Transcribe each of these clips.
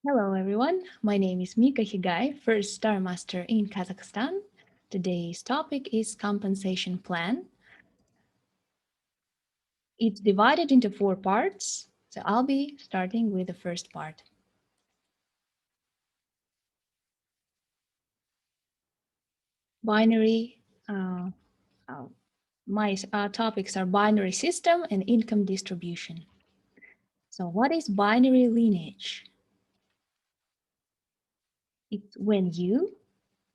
Hello everyone, my name is Mika Higai, first Star Master in Kazakhstan. Today's topic is compensation plan. It's divided into four parts, so I'll be starting with the first part. Binary, uh, uh, my topics are binary system and income distribution. So what is binary lineage? It's when you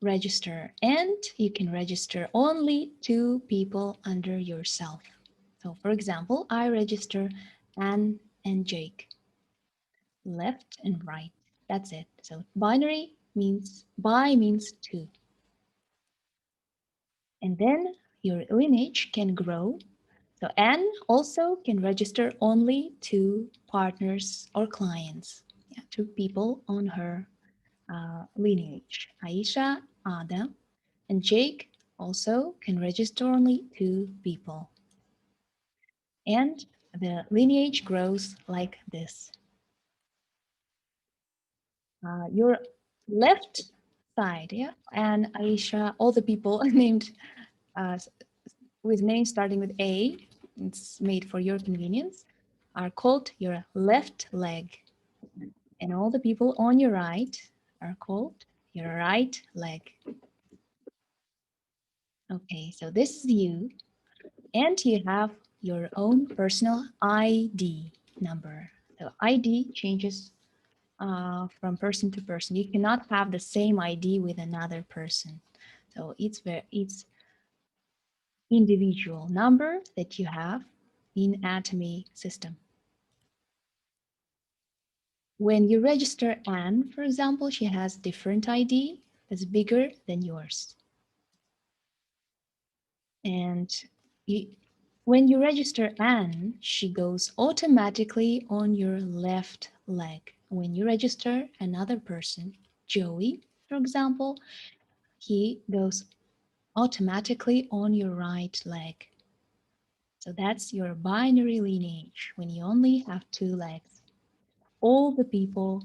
register and you can register only two people under yourself. So for example, I register Anne and Jake, left and right. That's it. So binary means bi means two. And then your lineage can grow. So Anne also can register only two partners or clients, yeah, two people on her lineage. Aisha, Adam, and Jake also can register only two people. And the lineage grows like this. Your left side, yeah, and Aisha, all the people named uh, with names starting with A, it's made for your convenience, are called your left leg. And all the people on your right are called your right leg. Okay, so this is you, and you have your own personal ID number. So ID changes from person to person. You cannot have the same ID with another person. So it's individual number that you have in Atomy system. When you register Anne, for example, she has different ID that's bigger than yours. And you, when you register Anne, she goes automatically on your left leg. When you register another person, Joey, for example, he goes automatically on your right leg. So that's your binary lineage when you only have two legs. All the people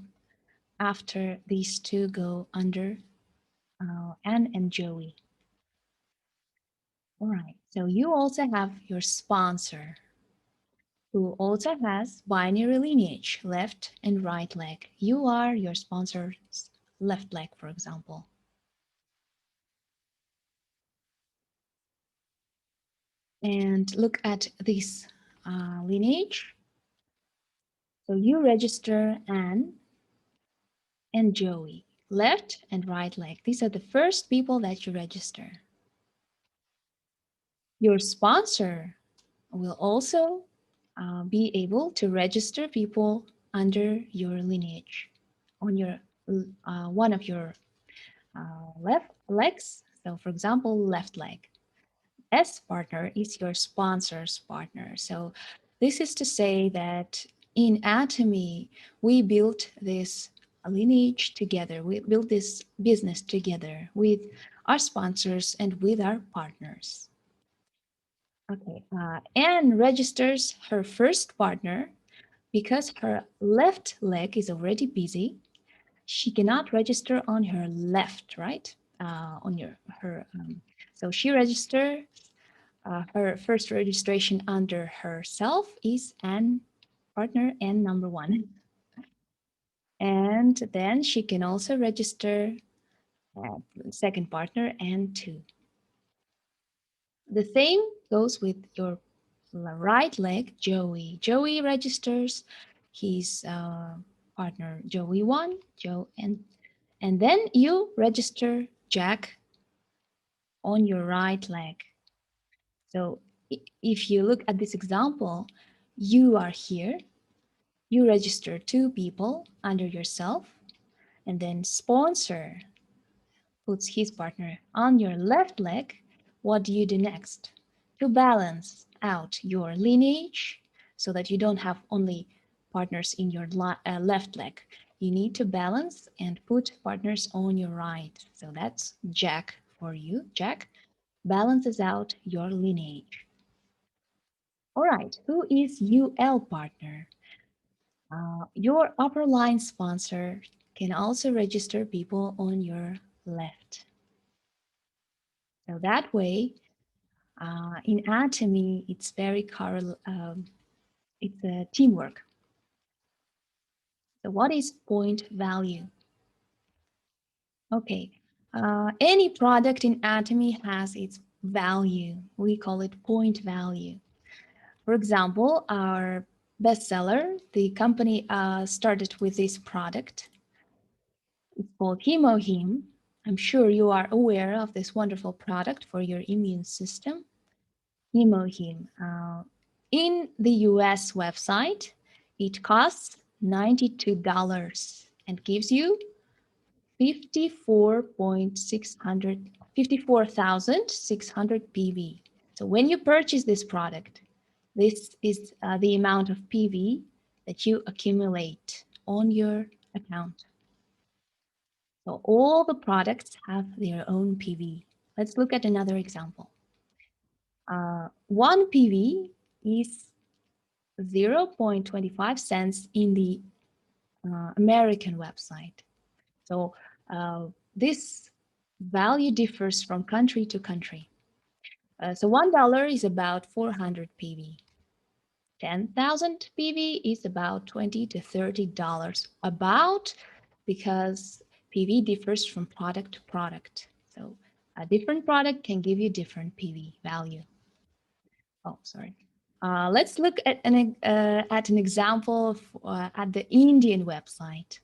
after these two go under Anne and Joey. All right. So you also have your sponsor who also has binary lineage, left and right leg. You are your sponsor's left leg, for example. And look at this lineage. So you register Anne and Joey, left and right leg. These are the first people that you register. Your sponsor will also be able to register people under your lineage on your one of your left legs. So, for example, left leg. S partner is your sponsor's partner. So, this is to say that in Atomy, we built this lineage together. We built this business together with our sponsors and with our partners. Okay, Anne registers her first partner because her left leg is already busy. She cannot register on her left, right? On your her, so she registers her first registration under herself is Anne partner N number one, and then she can also register second partner N two. The same goes with your right leg, Joey. Joey registers his partner Joey one, Joe, and then you register Jack on your right leg. So if you look at this example, you are here, you register two people under yourself, and then sponsor puts his partner on your left leg. What do you do next? To balance out your lineage so that you don't have only partners in your left leg. You need to balance and put partners on your right. So that's Jack for you. Jack balances out your lineage. All right, who is UL partner? Your upper line sponsor can also register people on your left. So that way, in Atomy, it's very it's a teamwork. So what is point value? Okay, any product in Atomy has its value. We call it point value. For example, our bestseller, the company started with this product. It's called Hemohim. I'm sure you are aware of this wonderful product for your immune system. Hemohim. In the US website, it costs $92 and gives you 54,600 PV. So when you purchase this product, this is the amount of PV that you accumulate on your account. So all the products have their own PV. Let's look at another example. One PV is 0.25 cents in the American website. So this value differs from country to country. So $1 is about 400 PV. 10,000 PV is about $20 to $30. About, because PV differs from product to product. So a different product can give you different PV value. Oh, sorry. Let's look at an example of, at the Indian website,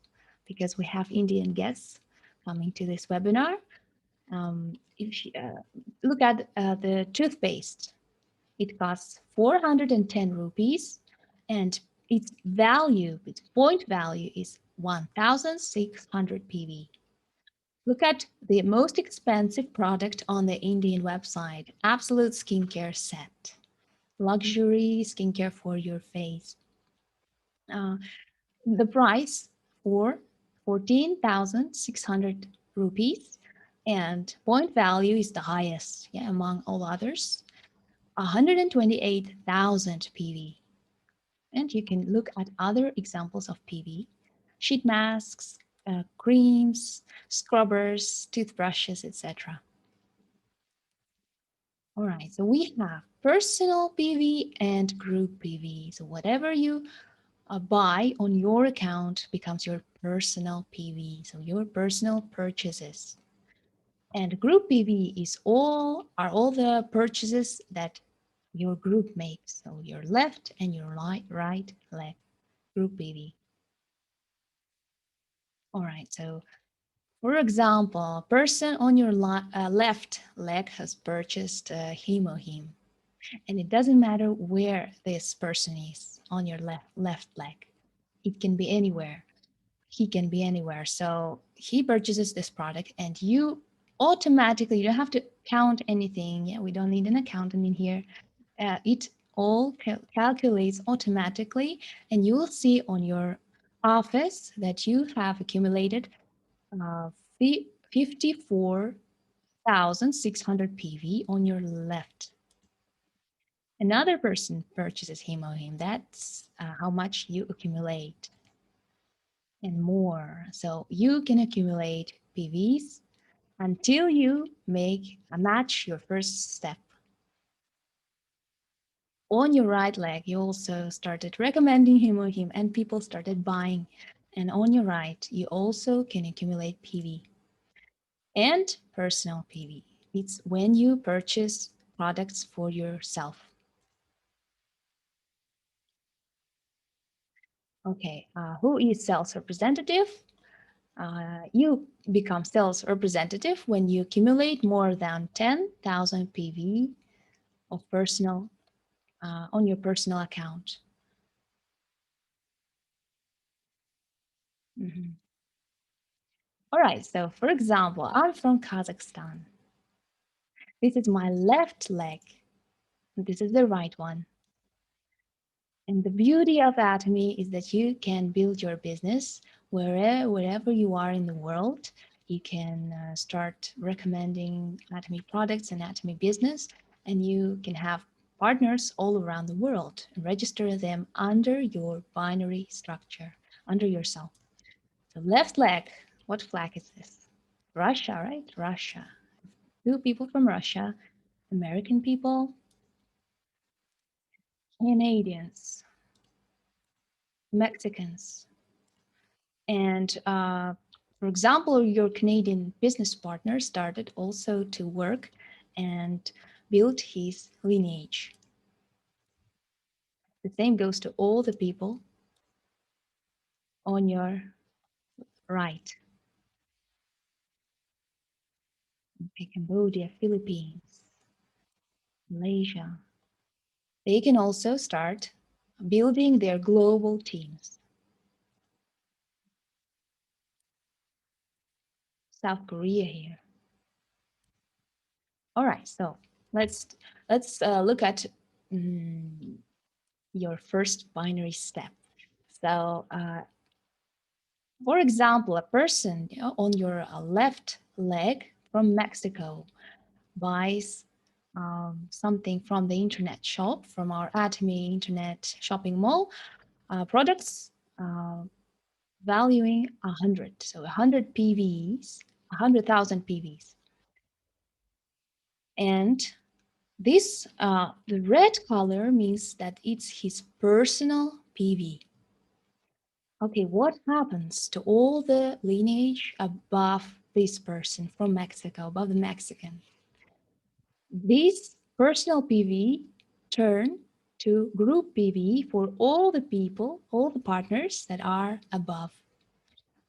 because we have Indian guests coming to this webinar. If you look at the toothpaste, it costs 410 rupees, and its value, its point value, is 1,600 PV. Look at the most expensive product on the Indian website, Absolute Skincare Set. Luxury skincare for your face. Uh, the price for 14,600 rupees, and point value is the highest, yeah, among all others, 128,000 PV. And you can look at other examples of PV: sheet masks, creams, scrubbers, toothbrushes, etc. All right, so we have personal PV and group PV. So whatever you buy on your account becomes your personal PV, so your personal purchases. And group PV are all the purchases that your group makes. So your left and your right leg, group PV. All right, so for example, a person on your left leg has purchased Hemohim, and it doesn't matter where this person is on your left leg. It can be anywhere. He can be anywhere. So he purchases this product, and you automatically, you don't have to count anything. Yeah, we don't need an accountant in here. It all calculates automatically, and you will see on your office that you have accumulated uh, 54,600 PV on your left. Another person purchases Hemohim. That's how much you accumulate, and more. So you can accumulate PVs until you make a match your first step. On your right leg, you also started recommending Hemohim and people started buying. And on your right, you also can accumulate PV and personal PV. It's when you purchase products for yourself. Okay, who is sales representative? You become sales representative when you accumulate more than 10,000 PV of personal on your personal account. Mhm. All right, so for example, I'm from Kazakhstan. This is my left leg. This is the right one. And the beauty of Atomy is that you can build your business wherever you are in the world. You can start recommending Atomy products and Atomy business, and you can have partners all around the world and register them under your binary structure, under yourself. So left leg, what flag is this? Russia, right? Russia. Two people from Russia, American people, Canadians, Mexicans, and for example, your Canadian business partner started also to work and build his lineage. The same goes to all the people on your right. Okay, Cambodia, Philippines, Malaysia. They can also start building their global teams. South Korea here. All right, so let's look at mm, your first binary step. So, for example, a person, on your left leg from Mexico buys something from the internet shop, from our Atomy internet shopping mall, products valuing 100, so 100 PVs, 100,000 PVs. And this, the red color means that it's his personal PV. Okay, what happens to all the lineage above this person from Mexico, above the Mexican? This personal PV turn to group PV for all the people, all the partners that are above.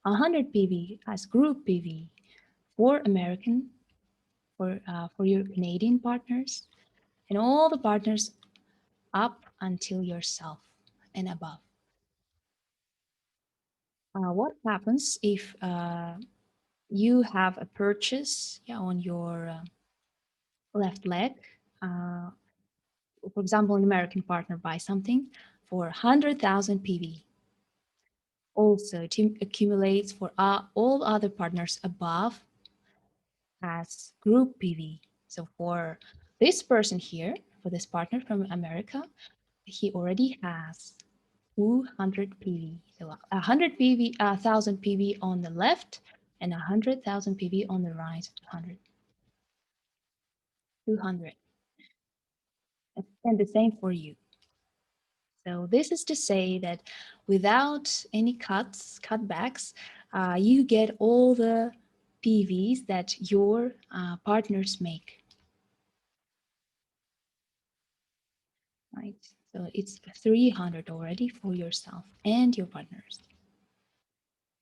100 PV as group PV for American, for your Canadian partners, and all the partners up until yourself and above. What happens if you have a purchase, yeah, on your left leg? Uh, for example, an American partner buys something for 100,000 PV. Also, it accumulates for all other partners above as group PV. So for this person here, for this partner from America, he already has 200 PV. So 100 PV, 1,000 PV on the left and 100,000 PV on the right. 200. 200. And the same for you. So this is to say that without any cutbacks, you get all the PVs that your partners make, right? So it's 300 already for yourself and your partners.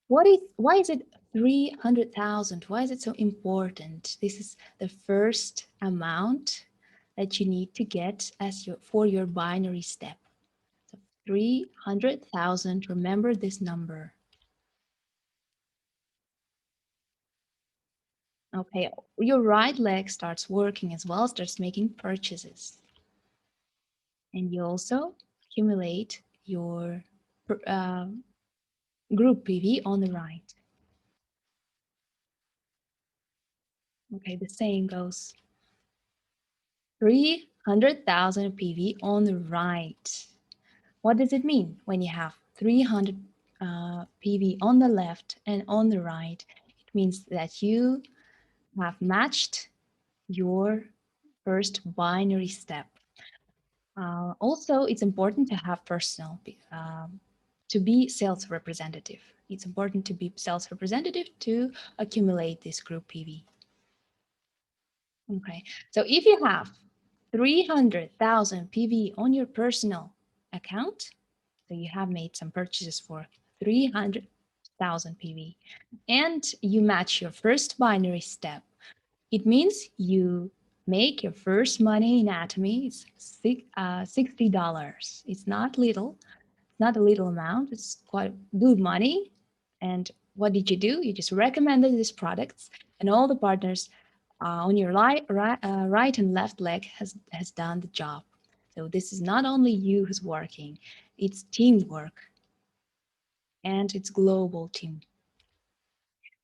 Why is it 300,000? Why is it so important? This is the first amount that you need to get as for your binary step. So 300,000, remember this number. Okay, your right leg starts working as well, starts making purchases. And you also accumulate your uh, group PV on the right. Okay, the same goes 300,000 PV on the right. What does it mean when you have 300 PV on the left and on the right? It means that you have matched your first binary step. Also, it's important to have personal, to be sales representative. It's important to be sales representative to accumulate this group PV. Okay, so if you have 300,000 PV on your personal account, so you have made some purchases for 300,000 PV, and you match your first binary step, it means you make your first money in Atomy. It's $60. It's not little. It's not a little amount. It's quite good money. And what did you do? You just recommended these products, and all the partners on your right and left leg has done the job. So this is not only you who's working; it's teamwork, and it's global team.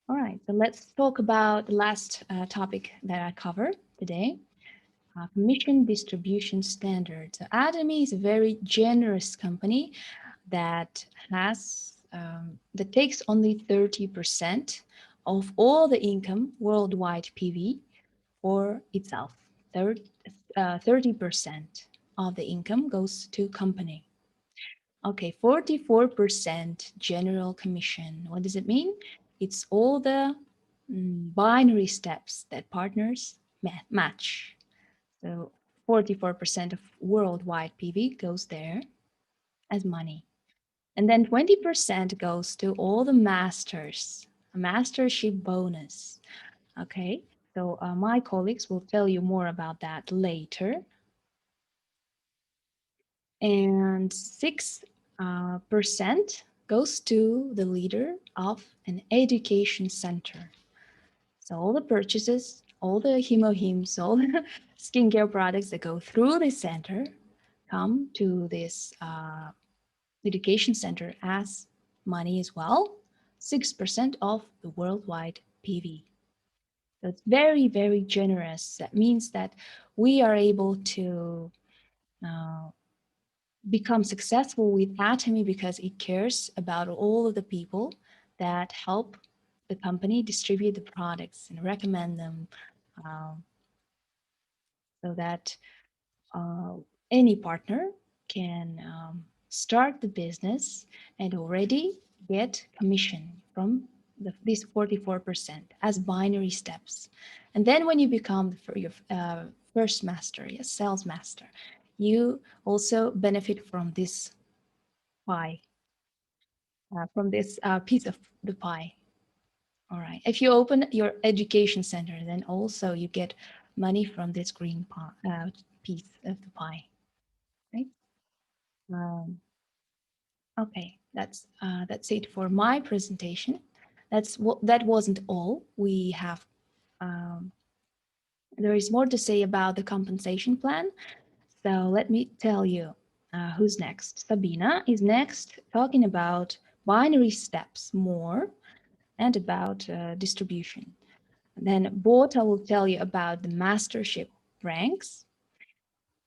All right, so let's talk about the last topic that I covered today. commission distribution standard. So Atomy is a very generous company that that takes only 30% of all the income worldwide PV for itself. 30% of the income goes to company. Okay, 44% general commission. What does it mean? It's all the binary steps that partners match. So 44% of worldwide PV goes there as money. And then 20% goes to all the masters, a mastership bonus. Okay, so my colleagues will tell you more about that later. And 6% goes to the leader of an education center. So all the purchases, all the hemohims, all the skincare products that go through this center come to this education center as money as well. 6% of the worldwide PV. So it's very, very generous. That means that we are able to uh, become successful with Atomy because it cares about all of the people that help the company distribute the products and recommend them, um, so that uh, any partner can start the business and already get commission from this 44% as binary steps. And then when you become your first master, your sales master, you also benefit from this pie, from this piece of the pie. All right. If you open your education center, then also you get money from this green piece of the pie, right? Um, okay, that's it for my presentation. That wasn't all. We have um, there is more to say about the compensation plan. So let me tell you who's next. Sabina is next, talking about binary steps more and about distribution. Then Bota will tell you about the mastership ranks.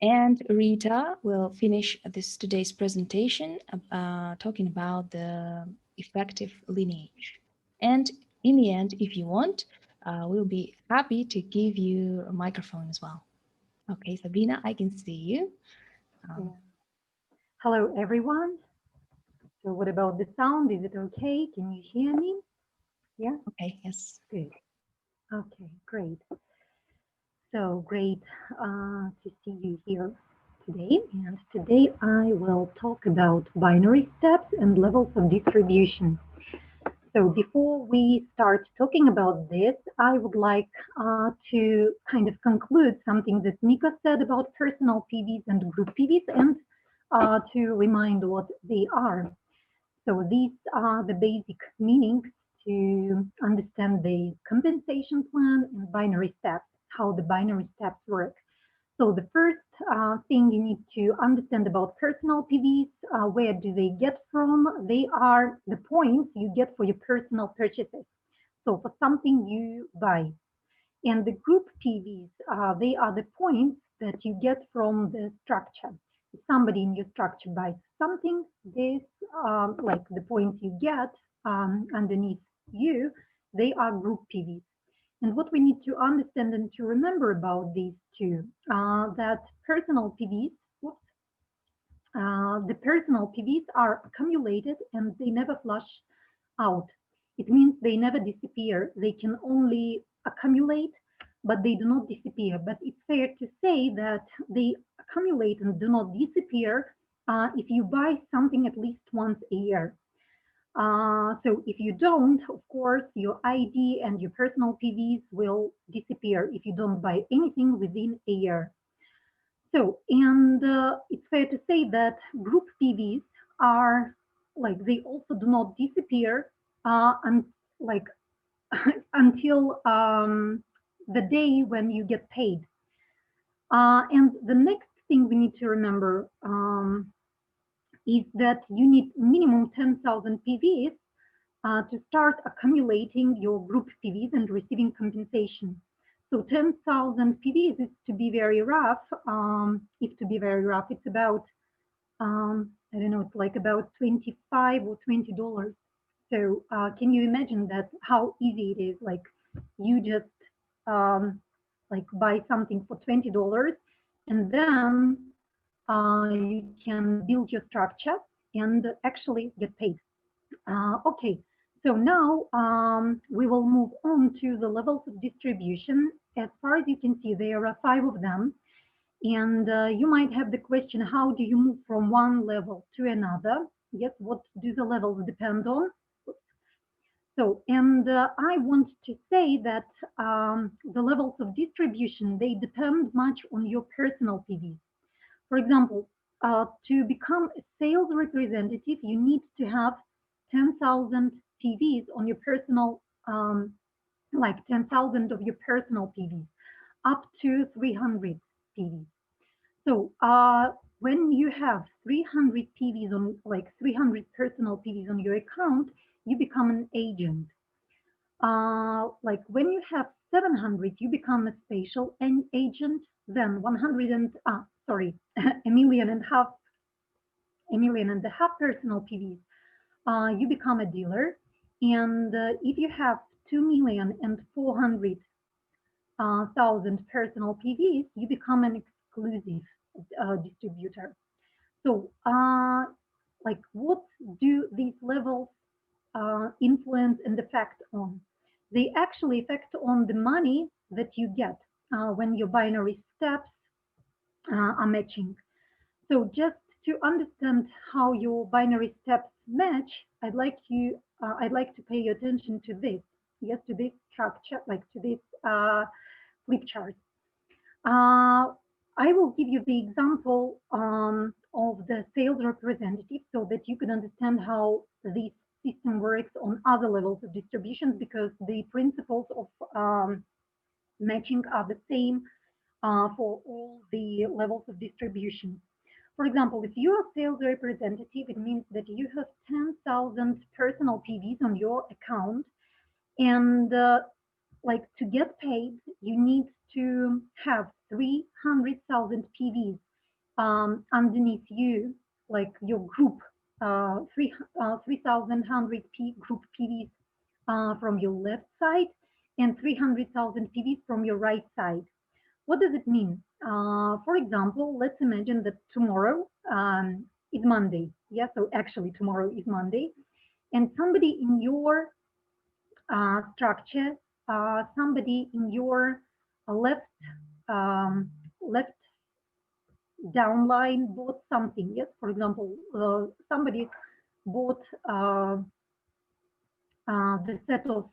And Rita will finish this today's presentation talking about the effective lineage. And in the end, if you want, we'll be happy to give you a microphone as well. Okay, Sabina, I can see you. Yeah. Um, Hello, everyone. So what about the sound? Is it okay? Can you hear me? Yeah, okay, yes. good. Okay, great. So great to see you here today. And today I will talk about binary steps and levels of distribution. So before we start talking about this, I would like to kind of conclude something that Mika said about personal PVs and group PVs and to remind what they are. So these are the basic meanings to understand the compensation plan and binary steps, how the binary steps work. So the first thing you need to understand about personal PVs, where do they get from? They are the points you get for your personal purchases. So for something you buy. And the group PVs, they are the points that you get from the structure. If somebody in your structure buys something, this, like the points you get underneath you, they are group PVs. And what we need to understand and to remember about these two, that personal PVs, whoops, the personal PVs are accumulated and they never flush out. It means they never disappear. They can only accumulate, but they do not disappear. But it's fair to say that they accumulate and do not disappear if you buy something at least once a year. So if you don't, of course, your ID and your personal PVs will disappear if you don't buy anything within a year. So, and it's fair to say that group PVs are like they also do not disappear and like until the day when you get paid. And the next thing we need to remember is that you need minimum 10,000 PVs to start accumulating your group PVs and receiving compensation. So 10,000 PVs is to be very rough. If to be very rough, it's about I don't know, it's like about 25 or $20. So can you imagine that how easy it is? Like you just like buy something for $20 and then you can build your structure and actually get paid. Okay, so now we will move on to the levels of distribution. As far as you can see, there are five of them. And you might have the question, how do you move from one level to another? Yes, what do the levels depend on? So, and I want to say that the levels of distribution, they depend much on your personal PVs. For example, to become a sales representative, you need to have 10,000 PVs on your personal, like 10,000 of your personal PVs, up to 300 PVs. So when you have 300 PVs on, like 300 personal PVs on your account, you become an agent. Like when you have 700, you become a spatial agent. Then 100 and sorry, a million and half, a million and a half personal PVs, you become a dealer. And if you have 2,400,000 personal PVs, you become an exclusive distributor. So, like, what do these levels influence and affect on? They actually affect on the money that you get when your binary steps are matching. So, just to understand how your binary steps match, I'd like to pay attention to this. Yes, to this structure, like to this flip chart. Uh, I will give you the example of the sales representative so that you can understand how this system works on other levels of distributions because the principles of matching are the same for all the levels of distribution. For example, if you're a sales representative, it means that you have 10,000 personal PVs on your account and like to get paid, you need to have 300,000 PVs underneath you, like your group, 3,100 group PVs from your left side and 300,000 PVs from your right side. What does it mean? For example, let's imagine that tomorrow is Monday. Yeah, so actually tomorrow is Monday, and somebody in your structure, somebody in your left left downline bought something. Yes, for example, somebody bought the set of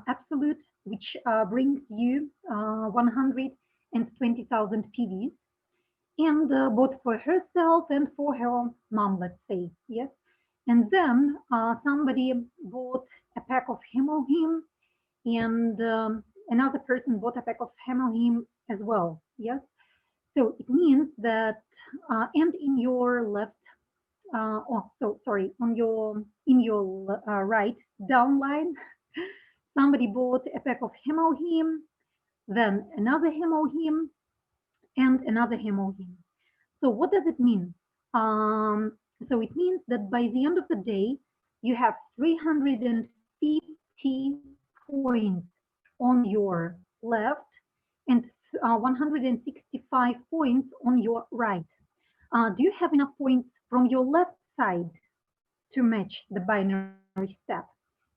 absolute, which brings you 120,000 PVs, and bought for herself and for her mom, let's say. Yes, and then somebody bought a pack of hemohim and another person bought a pack of hemohim as well. Yes, so it means that and in your left, oh, so sorry, on your in your right downline, somebody bought a pack of hemohim, then another hemohim, and another hemohim. So what does it mean? Um, so it means that by the end of the day, you have 350 points on your left and 165 points on your right. Do you have enough points from your left side to match the binary step?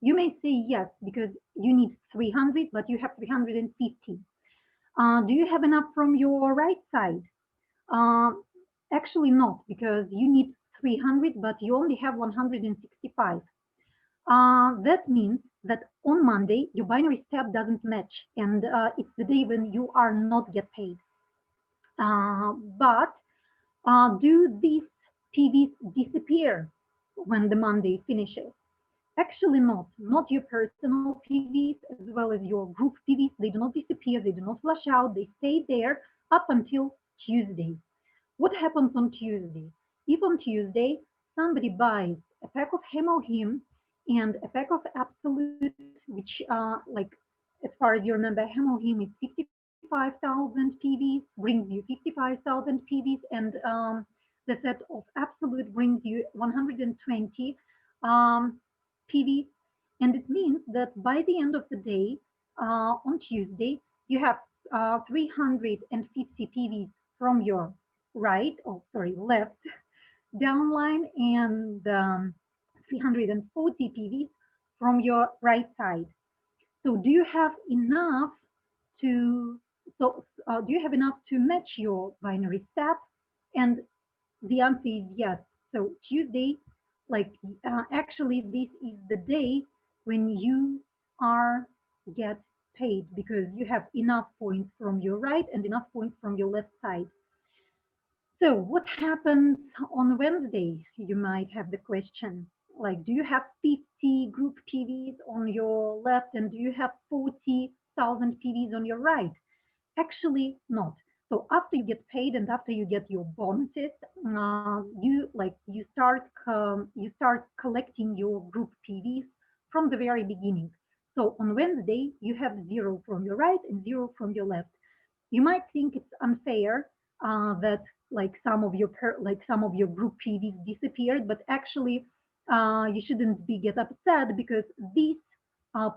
You may say yes, because you need 300, but you have 350. Do you have enough from your right side? Uh, Actually not, because you need 300, but you only have 165. That means that on Monday, your binary step doesn't match, and it's the day when you are not get paid. But do these PVs disappear when the Monday finishes? Actually not. Not your personal PVs as well as your group PVs. They do not disappear. They do not flush out. They stay there up until Tuesday. What happens on Tuesday? If on Tuesday somebody buys a pack of hemohim and a pack of absolute, which like as far as you remember, hemohim is 50% 55,000 PVs brings you 55,000 PVs, and the set of absolute brings you 120 PVs. And it means that by the end of the day, on Tuesday, you have 350 PVs from your right, oh sorry, left downline, and 340 PVs from your right side. So do you have enough to do you have enough to match your binary step? And the answer is yes. So Tuesday, like actually this is the day when you are get paid because you have enough points from your right and enough points from your left side. So what happens on Wednesday? You might have the question. Like, do you have 50 group PVs on your left and do you have 40,000 PVs on your right? Actually, not. So after you get paid and after you get your bonuses, you start collecting your group PVs from the very beginning. So on Wednesday you have zero from your right and zero from your left. You might think it's unfair that some of your group PVs disappeared, but actually you shouldn't be get upset because these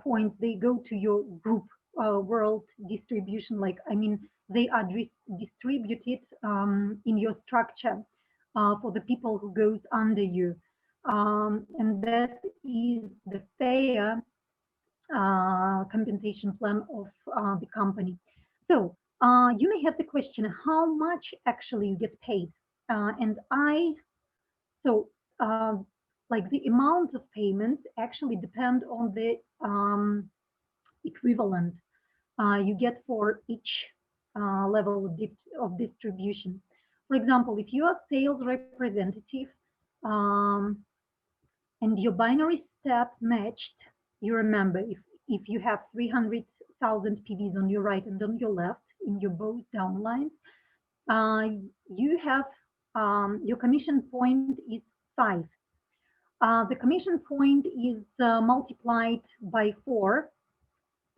points they go to your group world distribution. Like I mean, they are distributed in your structure for the people who goes under you, and that is the fair compensation plan of the company. So you may have the question, how much actually you get paid? And I, so like the amount of payments actually depend on the equivalent you get for each level of distribution. For example, if you are sales representative um, and your binary step matched, you remember if you have 300,000 PVs on your right and on your left in your both downlines, uh, you have your commission point is 5. The commission point is multiplied by 4,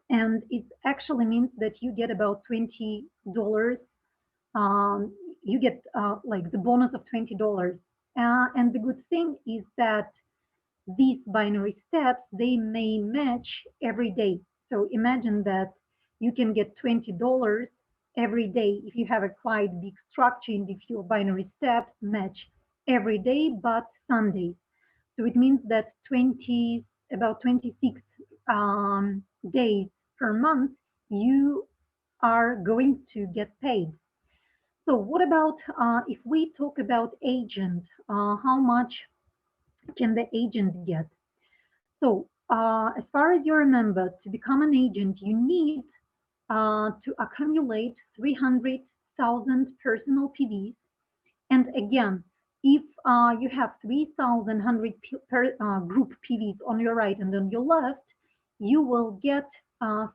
and it actually means that you get about $20. You get like the bonus of $20. And the good thing is that these binary steps, they may match every day. So imagine that you can get $20 every day if you have a quite big structure and if your binary steps match every day but Sundays. So it means that about 26 days per month, you are going to get paid. So what about if we talk about agent, how much can the agent get? So as far as you remember, to become an agent, you need to accumulate 300,000 personal PVs. And again, if you have 3,100 group PVs on your right and on your left, you will get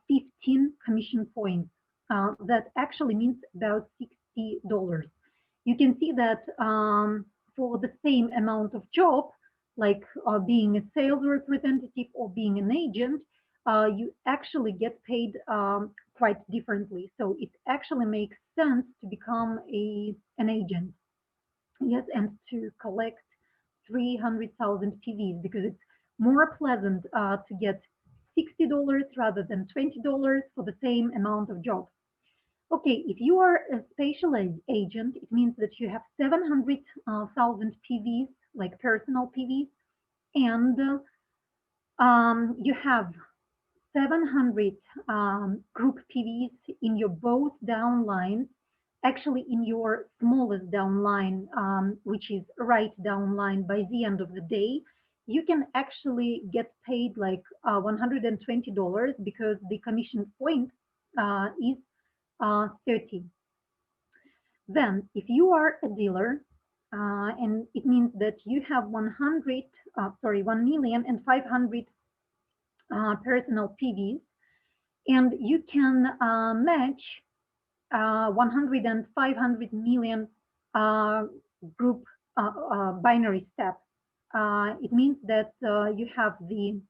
15 commission points. That actually means about $60. You can see that for the same amount of job, like being a sales representative or being an agent, you actually get paid quite differently. So it actually makes sense to become an agent. Yes, and to collect 300,000 PVs because it's more pleasant to get $60 rather than $20 for the same amount of job. Okay, if you are a special agent, it means that you have 700,000 PVs, like personal PVs, and you have 700 group PVs in your both downlines, actually in your smallest downline, which is right downline. By the end of the day, you can actually get paid like $120 because the commission point is 30. Then, if you are a dealer, and it means that you have 1,500,000 personal PVs, and you can match 100 and 500 million group binary step. It means that you have the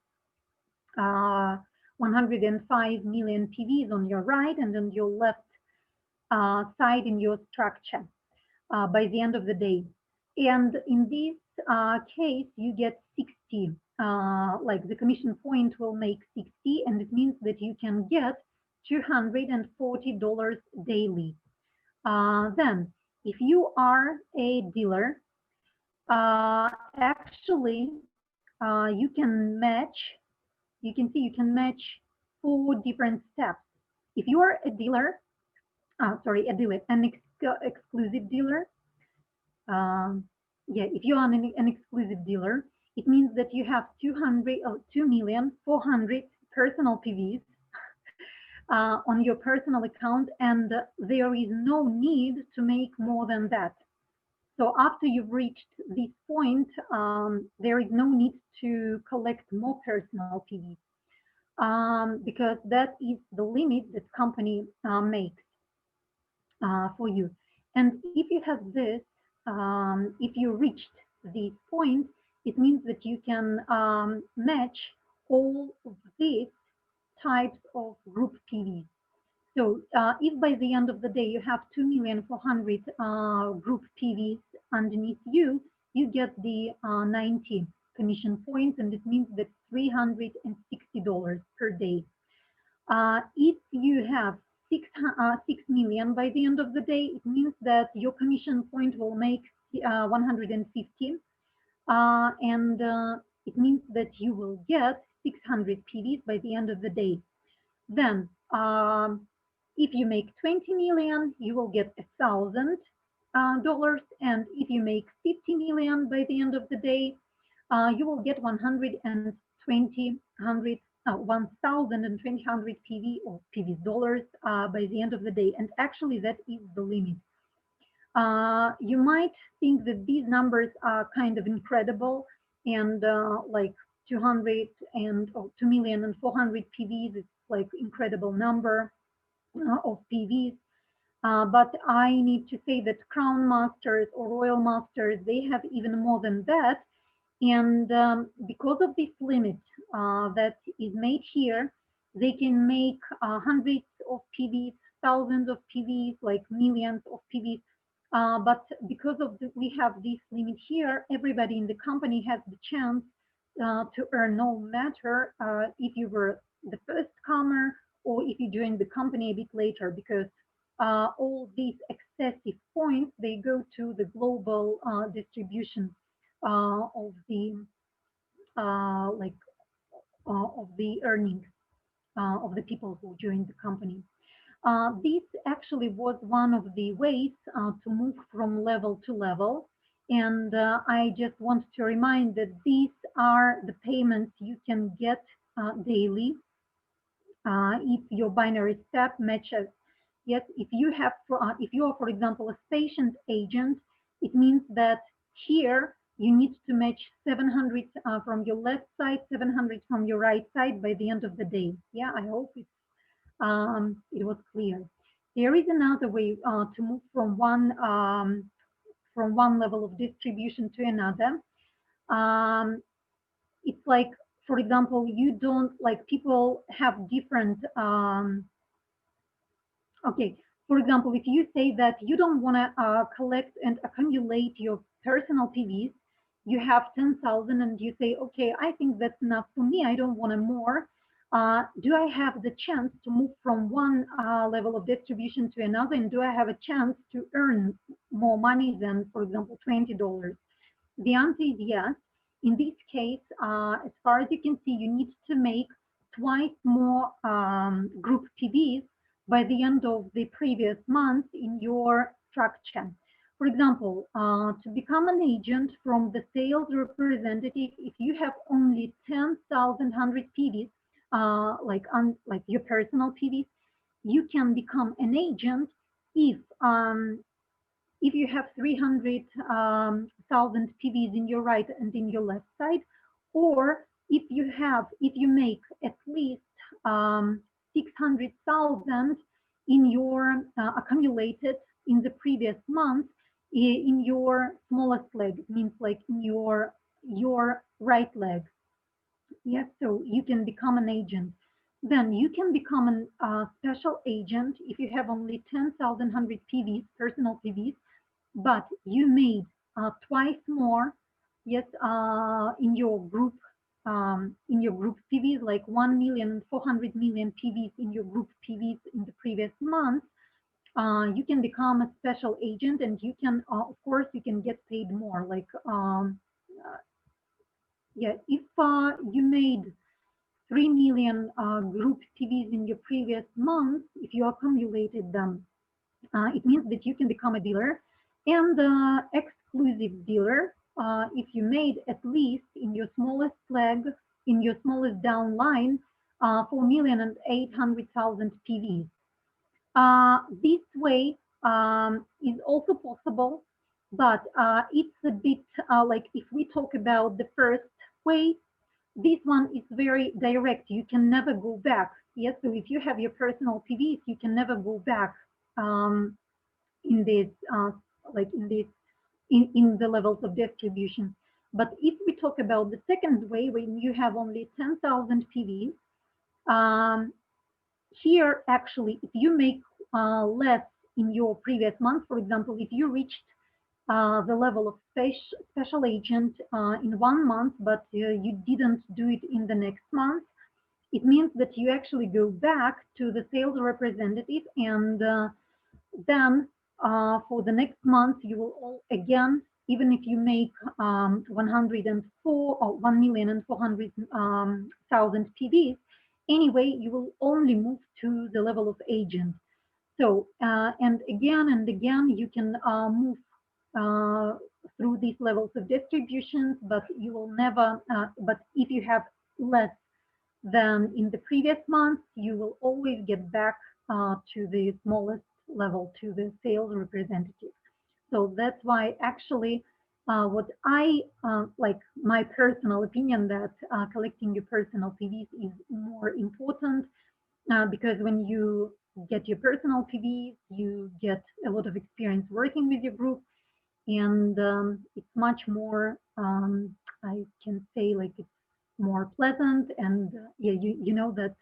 105 million PVs on your right and on your left side in your structure by the end of the day. And in this case, you get 60, like the commission point will make 60, and it means that you can get $240 daily. Then, if you are a dealer, actually, you can match, you can see you can match 4 different steps. If you are a dealer, a dealer, an exclusive dealer, yeah, if you are an exclusive dealer, it means that you have 2,400,000 personal PVs on your personal account, and there is no need to make more than that. So after you've reached this point, there is no need to collect more personal PVs because that is the limit that company makes for you. And if you have this, if you reached this point, it means that you can match all of these types of group PVs. So if by the end of the day you have 2,400,000 group PVs underneath you, you get the 90 commission points, and it means that $360 per day. If you have 6 million by the end of the day, it means that your commission point will make 150, and it means that you will get 600 PVs by the end of the day. Then, if you make 20 million, you will get $1,000, and if you make 50 million by the end of the day, you will get 1,200 PV or PV dollars by the end of the day. And actually, that is the limit. You might think that these numbers are kind of incredible, and like 200 and 2,400,000 PVs is like incredible number of PVs. But I need to say that Crown Masters or Royal Masters, they have even more than that. And because of this limit that is made here, they can make hundreds of PVs, thousands of PVs, like millions of PVs. But because of we have this limit here, everybody in the company has the chance to earn, no matter if you were the first comer or if you joined the company a bit later, because all these excessive points, they go to the global distribution of the like of the earnings of the people who joined the company. This actually was one of the ways to move from level to level. And I just want to remind that these are the payments you can get daily if your binary step matches. Yes, if you have, if you are, for example, a patient agent, it means that here you need to match 700 from your left side, 700 from your right side by the end of the day. Yeah, I hope it was clear. There is another way to move from one level of distribution to another. It's like, for example, you don't like people have different okay, for example, if you say that you don't want to collect and accumulate your personal PVs, you have 10,000 and you say, okay, I think that's enough for me. I don't want more. Do I have the chance to move from one level of distribution to another? And do I have a chance to earn more money than, for example, $20? The answer is yes. In this case, as far as you can see, you need to make twice more group PVs by the end of the previous month in your structure. For example, to become an agent from the sales representative, if you have only 10,100 PVs, like your personal PVs, you can become an agent if you have 300,000 PVs in your right and in your left side, or if you make at least 600,000 in your accumulated in the previous month in your smallest leg, it means like in your right leg. Yes, so you can become an agent. then you can become a special agent if you have only 10,100 PVs, personal PVs, but you made twice more, yes, in your group PVs, like 1,400,000 PVs in your group PVs in the previous month. You can become a special agent, and you can, of course, you can get paid more. Like, yeah, if you made 3 million group TVs in your previous month, if you accumulated them, it means that you can become a dealer and exclusive dealer if you made at least in your smallest leg, in your smallest downline, 4,800,000 PVs. This way is also possible, but it's a bit like if we talk about the first way, this one is very direct. You can never go back. Yes, so if you have your personal PVs, you can never go back in this, like in this, in the levels of distribution. But if we talk about the second way, when you have only 10,000 PVs, um, here actually, if you make less in your previous month, for example, if you reached the level of special agent in 1 month, but you didn't do it in the next month, it means that you actually go back to the sales representative, and then for the next month, you will all again, even if you make 104 or 1,400,000 PVs, anyway, you will only move to the level of agent. So, and again, you can move uh, through these levels of distributions, but you will never, but if you have less than in the previous month, you will always get back to the smallest level, to the sales representative. So that's why actually what I like, my personal opinion, that collecting your personal PVs is more important because when you get your personal PVs, you get a lot of experience working with your group, and it's much more, I can say, like it's more pleasant, and yeah, you know that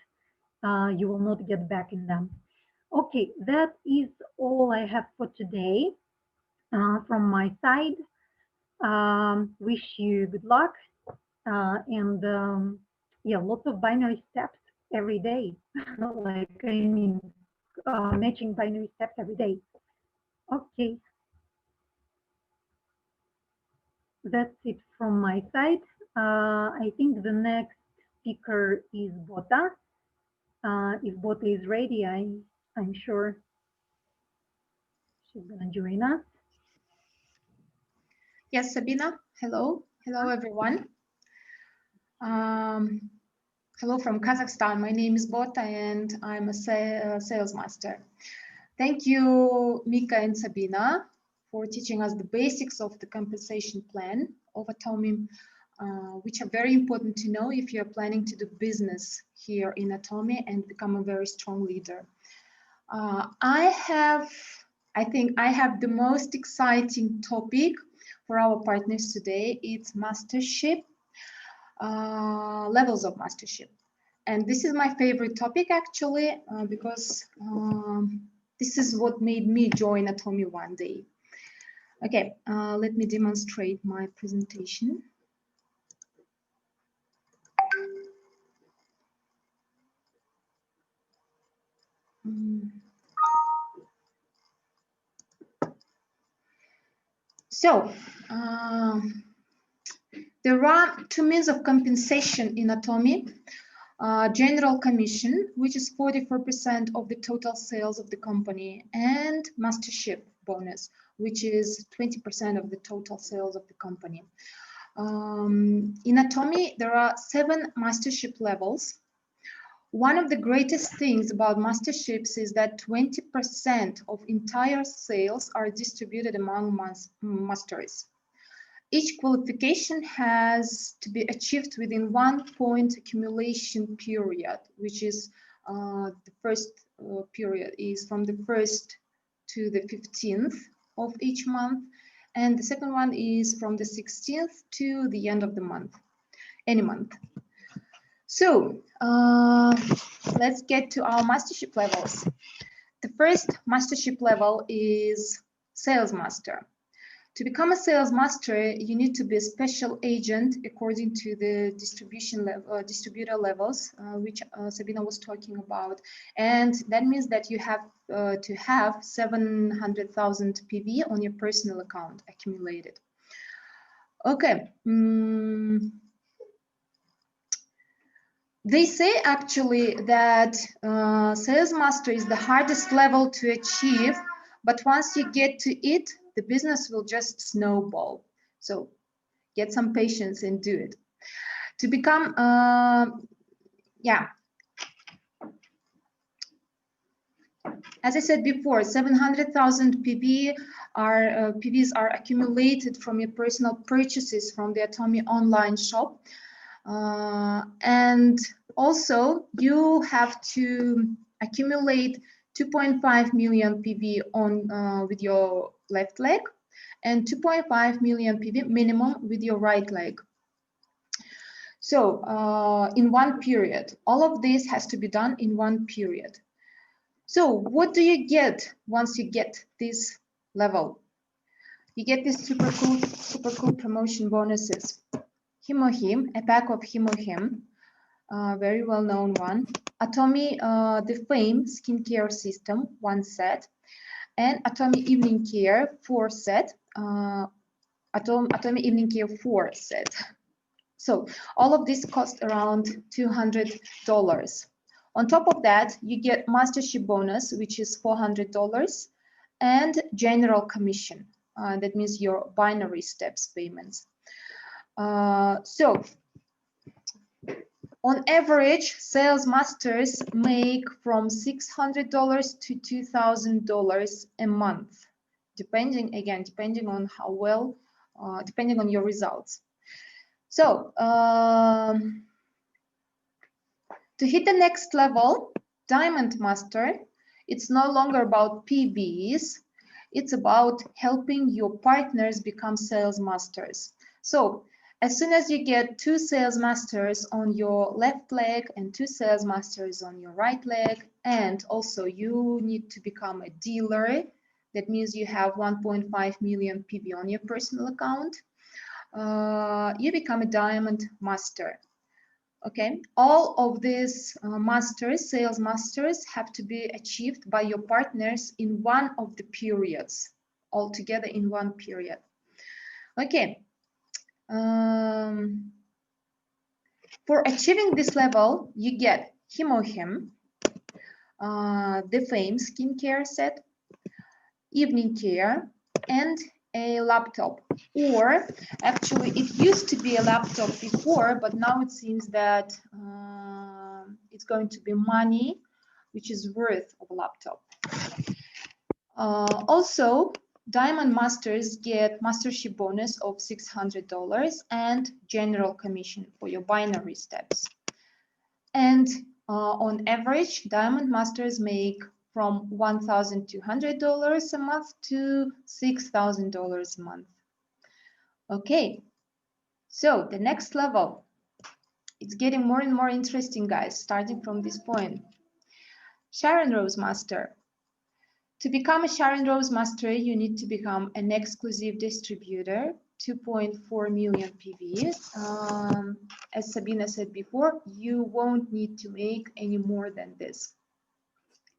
you will not get back in them. Okay, that is all I have for today from my side. Wish you good luck and yeah, lots of binary steps every day. Like, I mean, matching binary steps every day. Okay, that's it from my side. I think the next speaker is Bota. If Bota is ready, I'm sure she's gonna join us. Yes, Sabina. Hello. Hello, everyone. Um, Hello from Kazakhstan. My name is Bota and I'm a sales master. Thank you, Mika and Sabina, for teaching us the basics of the compensation plan of Atomy, which are very important to know if you're planning to do business here in Atomy and become a very strong leader. I think I have the most exciting topic for our partners today. It's mastership, levels of mastership. And this is my favorite topic actually, because this is what made me join Atomy one day. Okay, let me demonstrate my presentation. So, there are two means of compensation in Atomy. General commission, which is 44% of the total sales of the company, and mastership bonus, which is 20% of the total sales of the company. In Atomy, there are 7 mastership levels. One of the greatest things about masterships is that 20% of entire sales are distributed among masters. Each qualification has to be achieved within 1 point accumulation period, which is the first period is from the 1st to the 15th of each month, and the second one is from the 16th to the end of the month, any month. So let's get to our mastership levels. The first mastership level is sales master. To become a sales master, you need to be a special agent according to the distributor levels, which Sabina was talking about. And that means that you have to have 700,000 PV on your personal account accumulated. Okay. They say actually that sales master is the hardest level to achieve, but once you get to it, the business will just snowball. So get some patience and do it. To become, as I said before, 700,000 PVs are accumulated from your personal purchases from the Atomy online shop. And also you have to accumulate 2.5 million PV on with your left leg and 2.5 million PV minimum with your right leg. So in one period, all of this has to be done in one period. So what do you get once you get this level? You get these super cool promotion bonuses. Hemohim, a pack of Hemohim, very well-known one. Atomy, the Fame skincare system, 1 set. And Atomy Evening Care, 4 set. Atomy Evening Care 4 set. So all of this cost around $200. On top of that, you get mastership bonus, which is $400, and general commission. That means your binary steps payments. So on average, sales masters make from $600 to $2,000 a month, depending on how well, depending on your results. So to hit the next level, Diamond Master, it's no longer about PVs, it's about helping your partners become sales masters. So as soon as you get 2 sales masters on your left leg and 2 sales masters on your right leg, and also you need to become a dealer, that means you have 1.5 million PV on your personal account, you become a Diamond Master. Okay, all of these masters, sales masters, have to be achieved by your partners in one of the periods, all together in one period. Okay. For achieving this level, you get Hemohim, the Fame skincare set, evening care, and a laptop. Or actually, it used to be a laptop before, but now it seems that it's going to be money, which is worth of a laptop. Also, Diamond Masters get mastership bonus of $600 and general commission for your binary steps. And on average, Diamond Masters make from $1,200 a month to $6,000 a month. Okay, so the next level, it's getting more and more interesting, guys, starting from this point. Sharon Rose Master. To become a Sharon Rose Master, you need to become an exclusive distributor, 2.4 million PV. As Sabina said before, you won't need to make any more than this.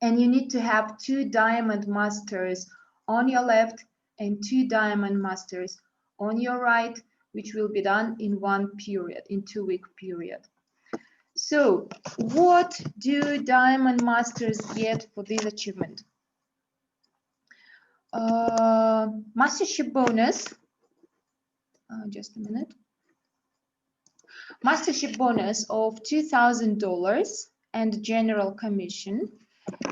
And you need to have 2 Diamond Masters on your left and 2 Diamond Masters on your right, which will be done in one period, in 2-week period. So what do Diamond Masters get for this achievement? Mastership bonus, just a minute. Mastership bonus of $2,000 and general commission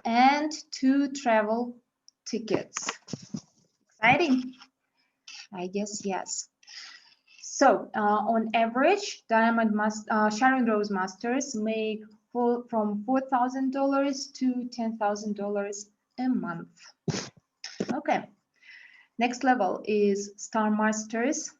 and 2 travel tickets. Exciting? I guess yes. So on average, Sharon Rose Masters make from $4,000 to $10,000 a month. Okay, next level is Star Masters.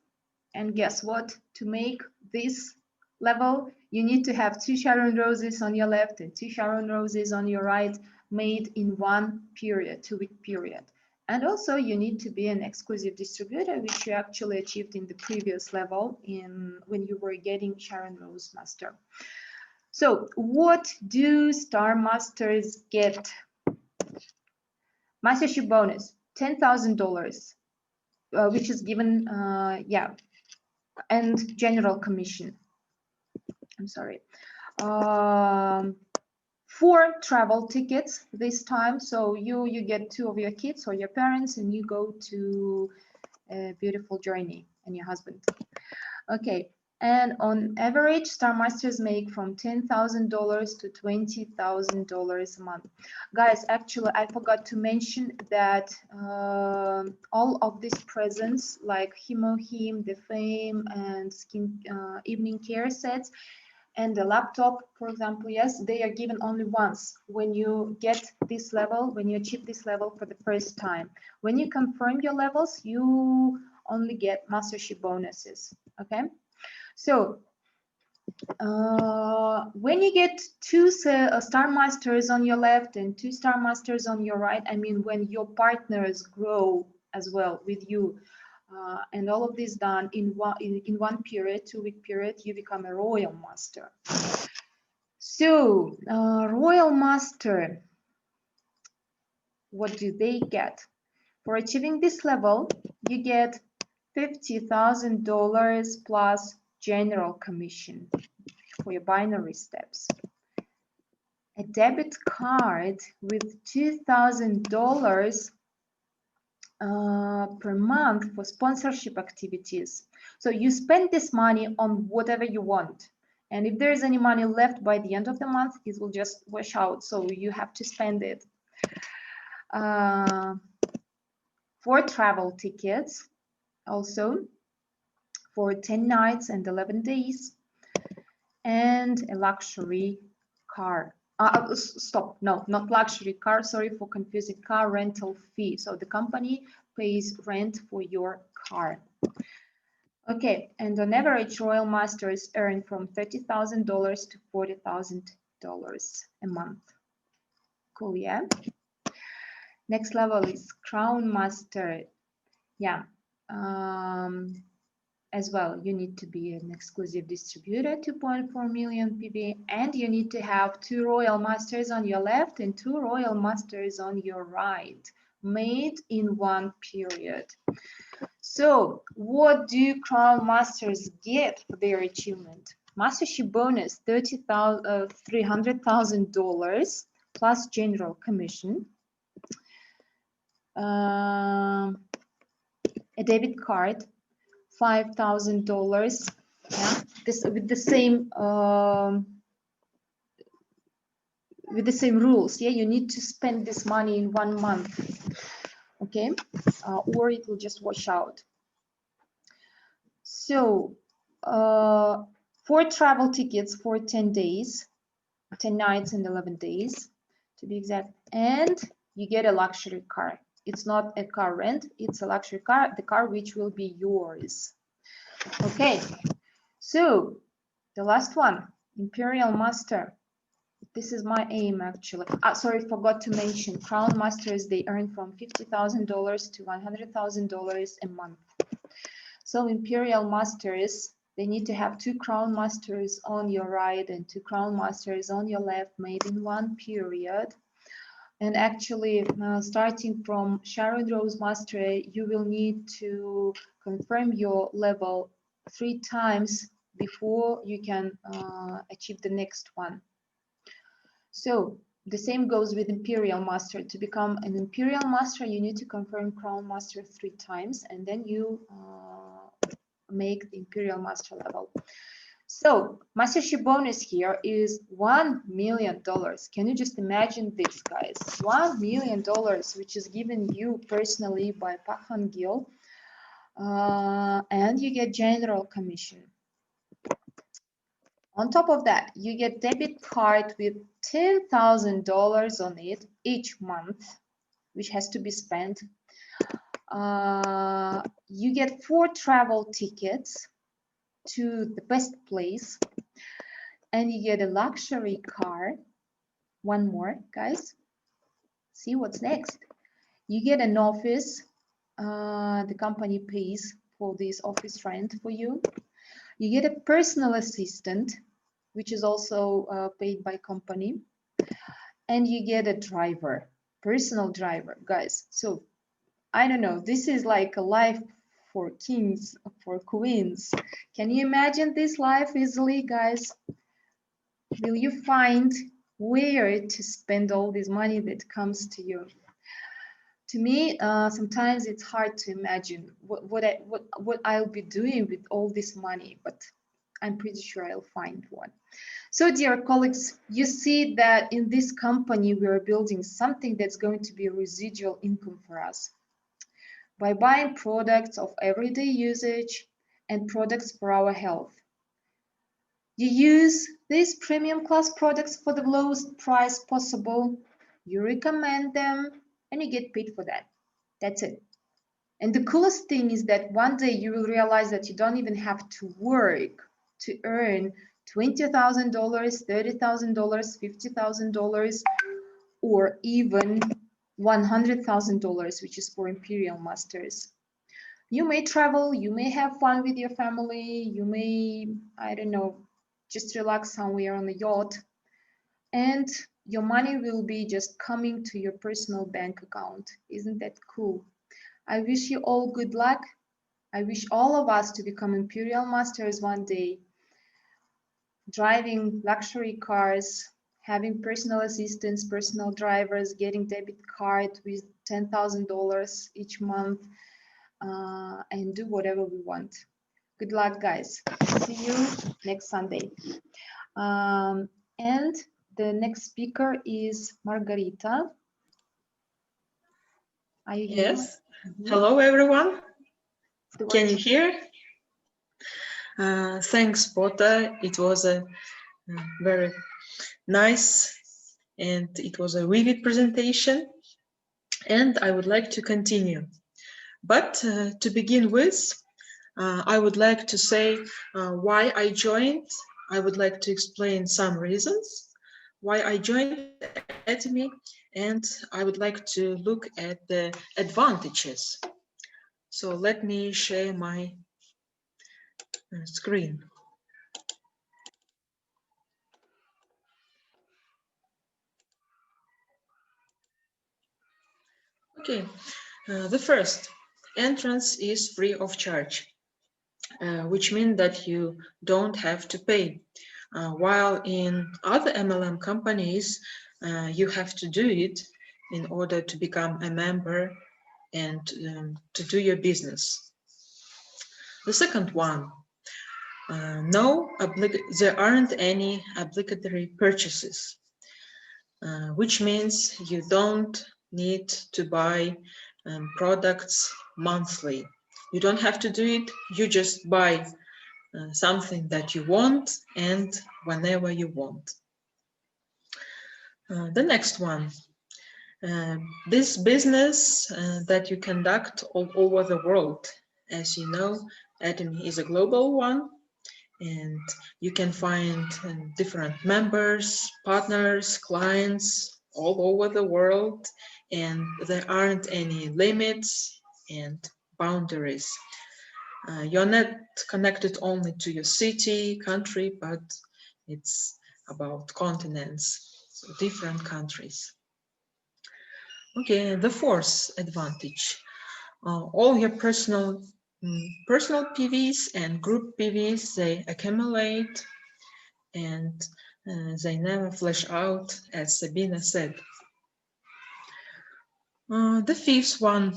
And guess what? To make this level, You need to have 2 Sharon roses on your left and 2 Sharon roses on your right, made in one period, 2-week period. And also you need to be an exclusive distributor, which you actually achieved in the previous level when you were getting Sharon Rose Master. So what do Star Masters get? Mastership bonus, $10,000, which is given, and general commission. I'm sorry. 4 travel tickets this time. So you get 2 of your kids or your parents, and you go to a beautiful journey, and your husband. Okay. And on average, Star Masters make from $10,000 to $20,000 a month. Guys, actually, I forgot to mention that all of these presents, like Him, the Fame, and Skin Evening Care sets, and the laptop, for example, yes, they are given only once when you get this level, when you achieve this level for the first time. When you confirm your levels, you only get mastership bonuses, okay? So when you get 2 Star Masters on your left and 2 Star Masters on your right, I mean, when your partners grow as well with you, and all of this done in one period, 2-week period, you become a Royal Master. So Royal Master, what do they get? For achieving this level, you get $50,000 plus general commission for your binary steps. A debit card with $2,000 per month for sponsorship activities. So you spend this money on whatever you want. And if there is any money left by the end of the month, it will just wash out. So you have to spend it. 4 travel tickets also for 10 nights and 11 days. And a luxury car. Stop, no, not luxury car, sorry for confusing, car rental fee. So the company pays rent for your car. Okay, and on average, Royal Masters earn from $30,000 to $40,000 a month. Cool, yeah? Next level is Crown Master. Yeah. As well, you need to be an exclusive distributor, 2.4 million PV, and you need to have 2 Royal Masters on your left and 2 Royal Masters on your right, made in one period. So what do Crown Masters get for their achievement? Mastership bonus, $300,000 plus general commission. A debit card, $5,000. Yeah, this with the same rules. Yeah, you need to spend this money in 1 month. Okay, or it will just wash out. So 4 travel tickets for 10 days, 10 nights and 11 days to be exact, and you get a luxury car. It's not a car rent, it's a luxury car, the car which will be yours. Okay, so the last one, Imperial Master. This is my aim actually. Sorry, forgot to mention, Crown Masters, they earn from $50,000 to $100,000 a month. So Imperial Masters, they need to have 2 Crown Masters on your right and 2 Crown Masters on your left, made in one period. And actually, starting from Sharon Rose Master, you will need to confirm your level 3 times before you can achieve the next one. So the same goes with Imperial Master. To become an Imperial Master, you need to confirm Crown Master 3 times, and then you make the Imperial Master level. So mastership bonus here is $1 million. Can you just imagine this, guys? $1 million, which is given you personally by Pakhan Gil, and you get general commission. On top of that, you get debit card with $10,000 on it each month, which has to be spent. You get 4 travel tickets to the best place. and you get a luxury car. One more, guys. See what's next. You get an office. The company pays for this office rent for you. You get a personal assistant, which is also paid by company, and you get a driver, personal driver, guys. So I don't know. This is like a life for kings, for queens. Can you imagine this life easily, guys? Will you find where to spend all this money that comes to you? To me, sometimes it's hard to imagine what I'll be doing with all this money, but I'm pretty sure I'll find one. So, dear colleagues, you see that in this company, we are building something that's going to be a residual income for us by buying products of everyday usage and products for our health. You use these premium class products for the lowest price possible, you recommend them, and you get paid for that. That's it. And the coolest thing is that one day you will realize that you don't even have to work to earn $20,000, $30,000, $50,000, or even $100,000, which is for Imperial Masters. You may travel, you may have fun with your family, you may, I don't know, just relax somewhere on a yacht, and your money will be just coming to your personal bank account. Isn't that cool? I wish you all good luck. I wish all of us to become Imperial Masters one day, driving luxury cars, having personal assistants, personal drivers, getting debit card with $10,000 each month, and do whatever we want. Good luck, guys. See you next Sunday. And the next speaker is Margarita. Are you here? Yes. Hello, everyone. The Can word you hear? Thanks, Bota. It was a very nice and it was a vivid presentation. And I would like to continue. But to begin with, I would like to say why I joined. I would like to explain some reasons why I joined Atomy, and I would like to look at the advantages. So let me share my screen. Okay, the first entrance is free of charge, which means that you don't have to pay. While in other MLM companies, you have to do it in order to become a member and to do your business. The second one, there aren't any obligatory purchases, which means you don't need to buy products monthly. You don't have to do it, you just buy something that you want and whenever you want. The next one, this business that you conduct all over the world. As you know, Atomy is a global one, and you can find different members, partners, clients all over the world, and there aren't any limits and boundaries. You're not connected only to your city, country, but it's about continents, so different countries. Okay, the fourth advantage, all your personal PVs and group PVs, they accumulate and they never flash out, as Sabina said. The fifth one,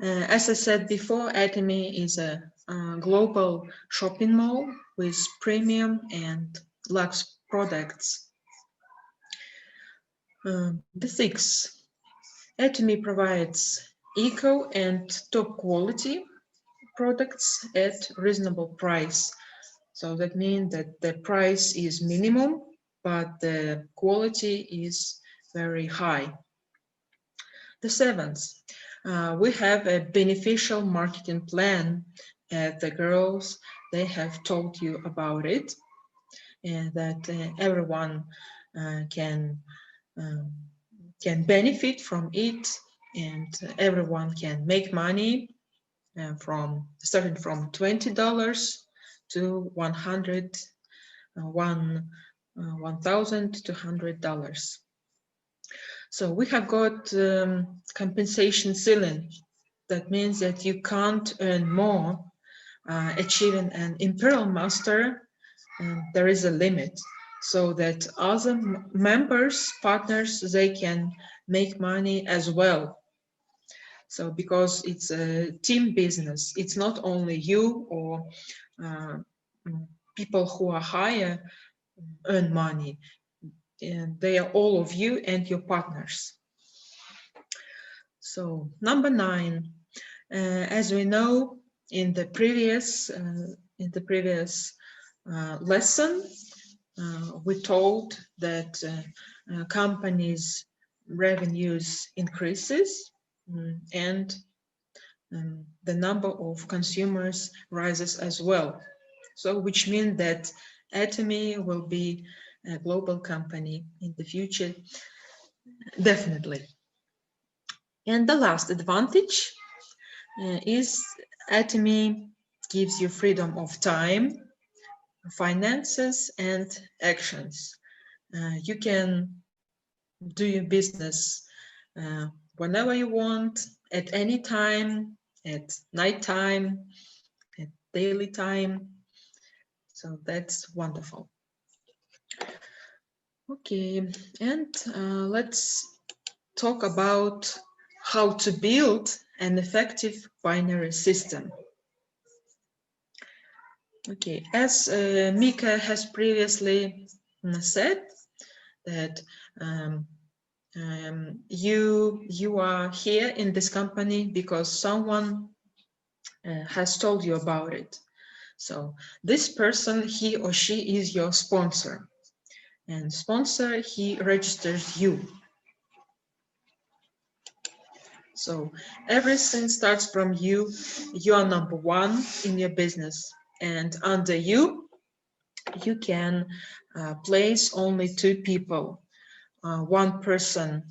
as I said before, Atomy is a global shopping mall with premium and luxe products. The sixth, Atomy provides eco and top quality products at reasonable price. So that means that the price is minimum, but the quality is very high. The seventh, we have a beneficial marketing plan. The girls, they have told you about it. and that everyone can benefit from it, and everyone can make money from starting from $20 to $1,200. So we have got compensation ceiling. That means that you can't earn more. Achieving an imperial master, there is a limit, so that other members, partners, they can make money as well. So because it's a team business, it's not only you or people who are higher earn money, and they are all of you and your partners. So number 9, as we know in the previous lesson, we told that companies' revenues increases and the number of consumers rises as well. So which means that Atomy will be a global company in the future, definitely. And the last advantage is Atomy gives you freedom of time, finances, and actions. You can do your business whenever you want, at any time, at night time, at daily time. So that's wonderful. Okay, and let's talk about how to build an effective binary system. Okay, as Mika has previously said, that you are here in this company because someone has told you about it. So this person, he or she is your sponsor, and sponsor, he registers you. So everything starts from you. You are number 1 in your business, and under you, you can place only 2 people, 1 person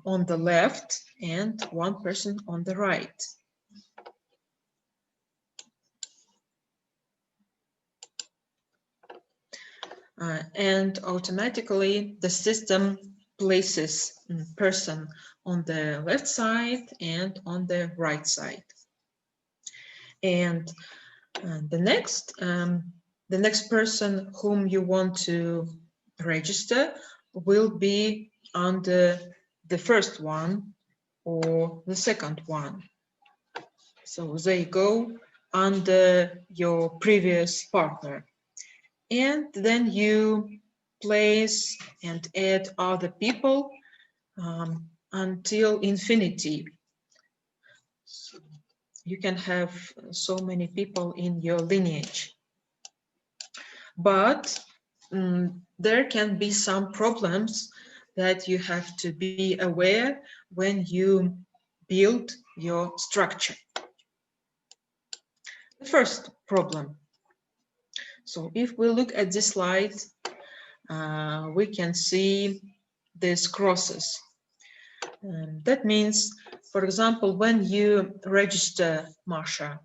on the left and 1 person on the right. And automatically the system places person on the left side and on the right side. And the next person whom you want to register will be under the first one or the second one. So they go under your previous partner. And then you place and add other people until infinity. So you can have so many people in your lineage. But there can be some problems that you have to be aware when you build your structure. The first problem. So if we look at this slide, we can see these crosses. That means, for example, when you register Masha,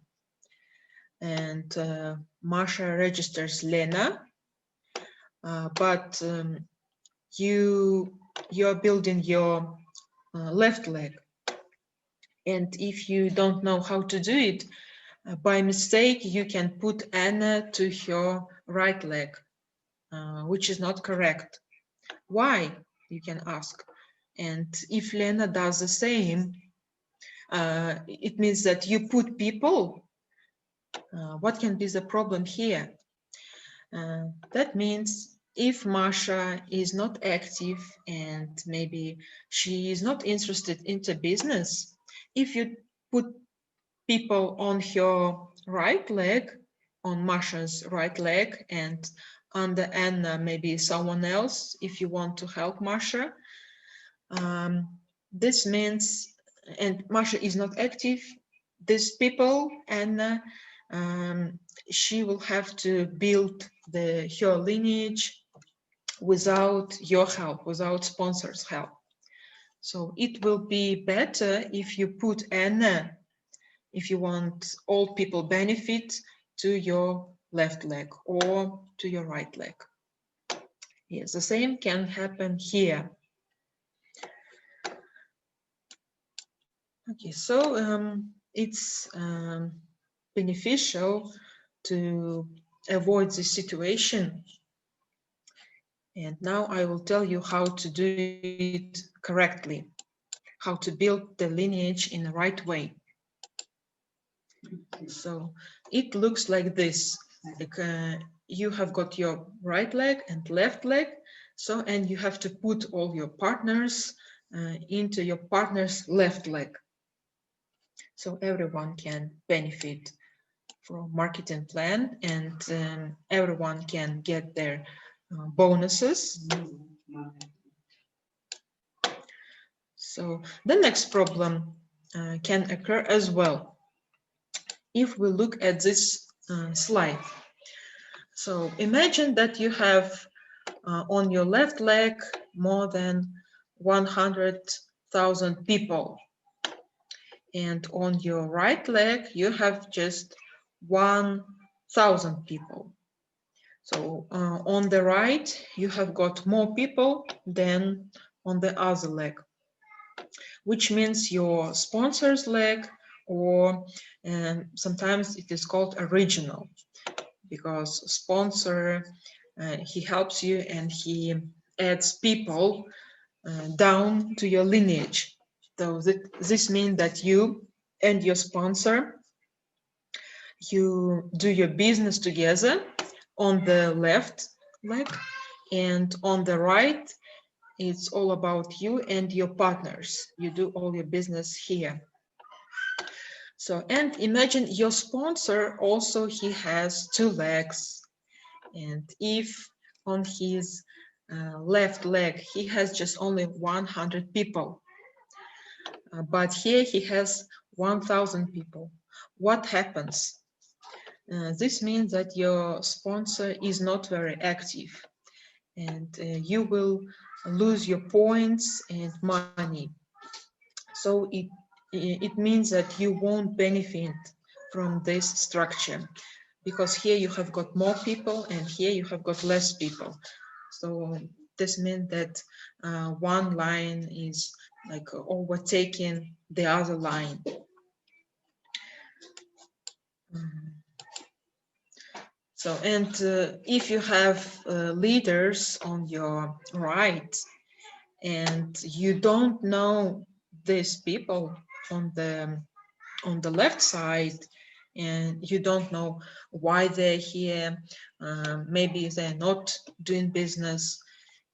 and Masha registers Lena, but you're building your left leg, and if you don't know how to do it, by mistake you can put Anna to her right leg, which is not correct. Why, you can ask? And if Lena does the same, it means that you put people. What can be the problem here? That means if Masha is not active and maybe she is not interested into business, if you put people on her right leg, on Masha's right leg, and under Anna maybe someone else, if you want to help Masha, this means, and Masha is not active, these people, Anna, she will have to build her lineage without your help, without sponsors' help. So it will be better if you put an, if you want all people benefit, to your left leg or to your right leg. Yes, the same can happen here. Okay, so it's beneficial to avoid this situation. And now I will tell you how to do it correctly, how to build the lineage in the right way. So it looks like this. Like you have got your right leg and left leg. So, and you have to put all your partners into your partner's left leg. So everyone can benefit from marketing plan, and everyone can get their bonuses. So the next problem can occur as well if we look at this slide. So imagine that you have on your left leg more than 100,000 people, and on your right leg you have just 1,000 people. So on the right you have got more people than on the other leg, which means your sponsor's leg, or sometimes it is called original, because sponsor, he helps you and he adds people down to your lineage. So this means that you and your sponsor, you do your business together on the left leg, and on the right it's all about you and your partners. You do all your business here. So, and imagine your sponsor also, he has two legs, and if on his left leg he has just only 100 people, but here he has 1,000 people, what happens? This means that your sponsor is not very active, and you will lose your points and money. So it means that you won't benefit from this structure, because here you have got more people and here you have got less people. So this means that one line is like overtaking the other line. So, and if you have leaders on your right and you don't know these people on the left side, and you don't know why they're here, maybe they're not doing business,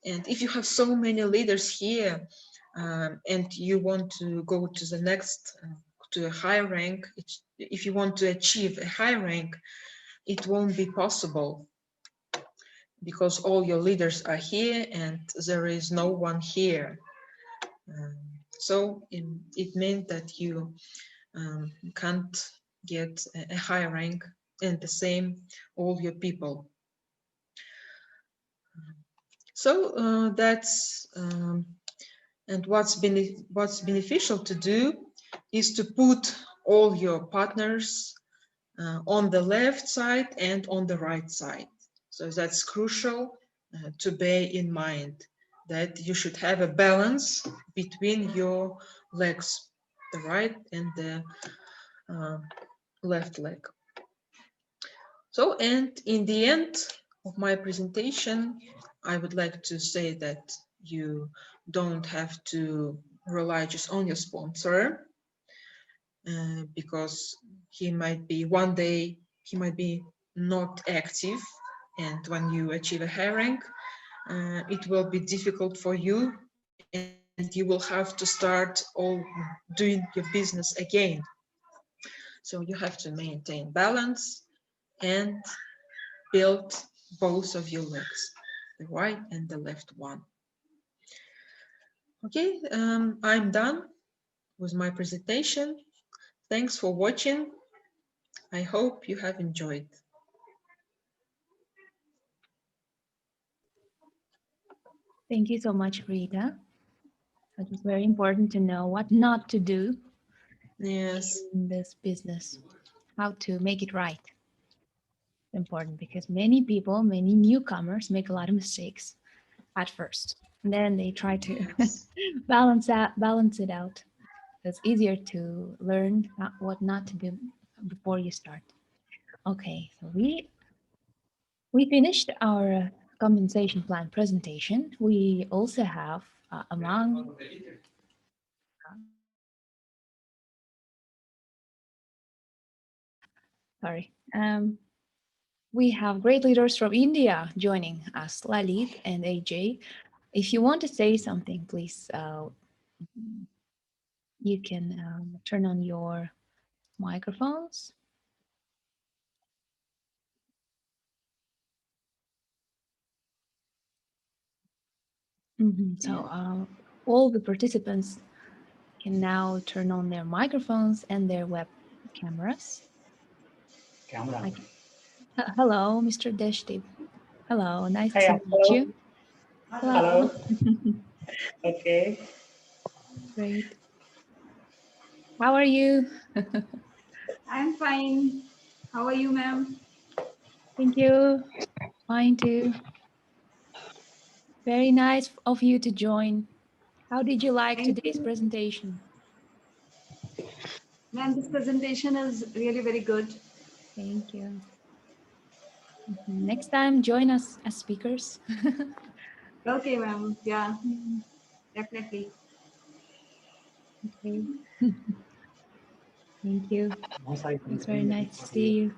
and if you have so many leaders here and you want to go to the next to a high rank, if you want to achieve a high rank, it won't be possible, because all your leaders are here and there is no one here. So it means that you can't get a high rank and the same all your people. So that's and what's beneficial to do is to put all your partners on the left side and on the right side. So that's crucial to bear in mind, that you should have a balance between your legs, the right and the left leg. So, and in the end of my presentation, I would like to say that you don't have to rely just on your sponsor, because he might be one day, he might be not active, and when you achieve a high rank, it will be difficult for you and you will have to start all doing your business again. So you have to maintain balance and build both of your legs, the right and the left one. Okay, I'm done with my presentation. Thanks for watching. I hope you have enjoyed. Thank you so much, Rita. It was very important to know what not to do Yes. in this business, how to make it right. Important because many people, many newcomers make a lot of mistakes at first. And then they try to Yes. balance it out. It's easier to learn what not to do before you start. Okay, so we finished our compensation plan presentation. We also have among sorry. We have great leaders from India joining us, Lalit and AJ. If you want to say something, please, you can turn on your microphones. So all the participants can now turn on their microphones and their web cameras. Hello, Mr. Deshtip. Hello, nice to meet Hello. you. Hello. Hello. Okay. Great. How are you? I'm fine. How are you, ma'am? Thank you. Fine too. Very nice of you to join. How did you like Thank today's you. presentation? Ma'am, this presentation is really very good. Thank you. Next time, join us as speakers. Okay, ma'am. Yeah, Mm, definitely. okay. Thank you. It's very nice to see you.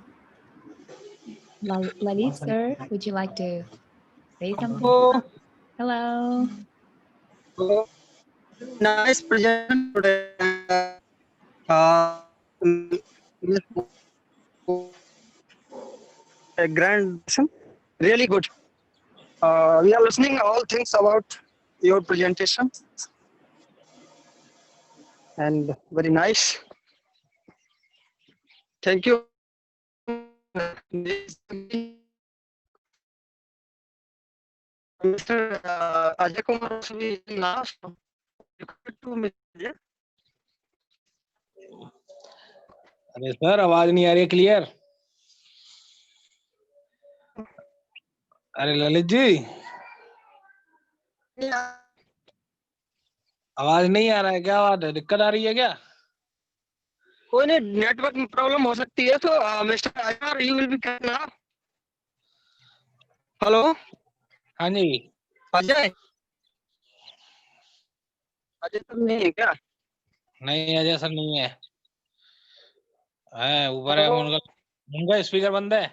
Lalit, sir, would you like to say something? Oh, Hello. oh, nice presentation today. Miss a grand presentation. Really good. We are listening all things about your presentation and very nice. Thank you very much. This Mr. Ajay Kumar also is now. So you could to Mr. Ajay. अरे sir आवाज नहीं आ रही है clear अरे ललित जी आवाज नहीं आ रहा है क्या बात है दिक्कत आ रही है क्या कोई नहीं नेटवर्क में प्रॉब्लम हो सकती है तो mister Ajay you will be करना हेलो हाँ जी अजय अजय तो नहीं है क्या नहीं अजय सर नहीं है ऊपर है हेलो उनका उनका स्पीकर बंद है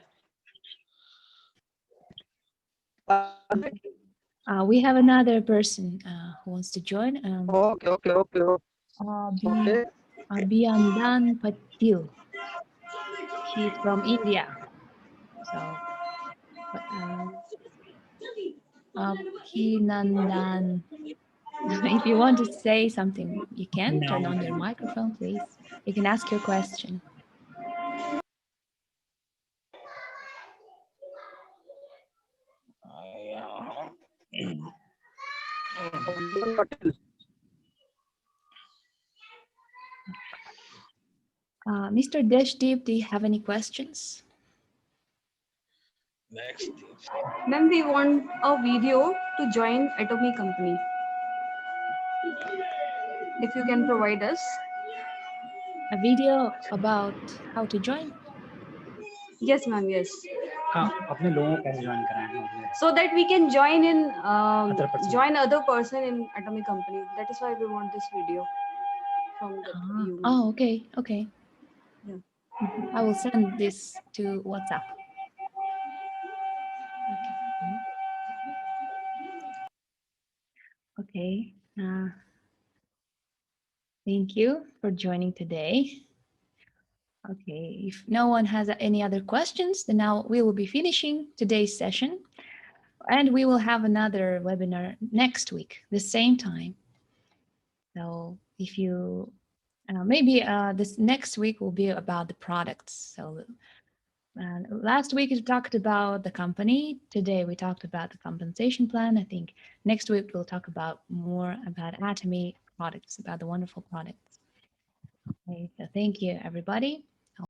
We have another person who wants to join. Okay okay okay okay Abhiyandan Patil. He's from India. So, Abhinandan. If you want to say something, you can turn on your microphone, please. You can ask your question. Mr. Deshdeep, do you have any questions? Next Ma'am, we want a video to join Atomy company. If you can provide us. A video about how to join? Yes, ma'am. Yes. हाँ अपने लोगों को join कराएं So that we can join in person. join other person in Atomy company. That is why we want this video from you. ma'am. Oh, okay, okay. Yeah. I will send this to WhatsApp. Okay. Thank you for joining today. Okay, if no one has any other questions, then now we will be finishing today's session and we will have another webinar next week, the same time. So if you, maybe this next week will be about the products. So And last week we talked about the company. Today we talked about the compensation plan. I think next week we'll talk about more about Atomy products, about the wonderful products. Okay, so thank you, everybody.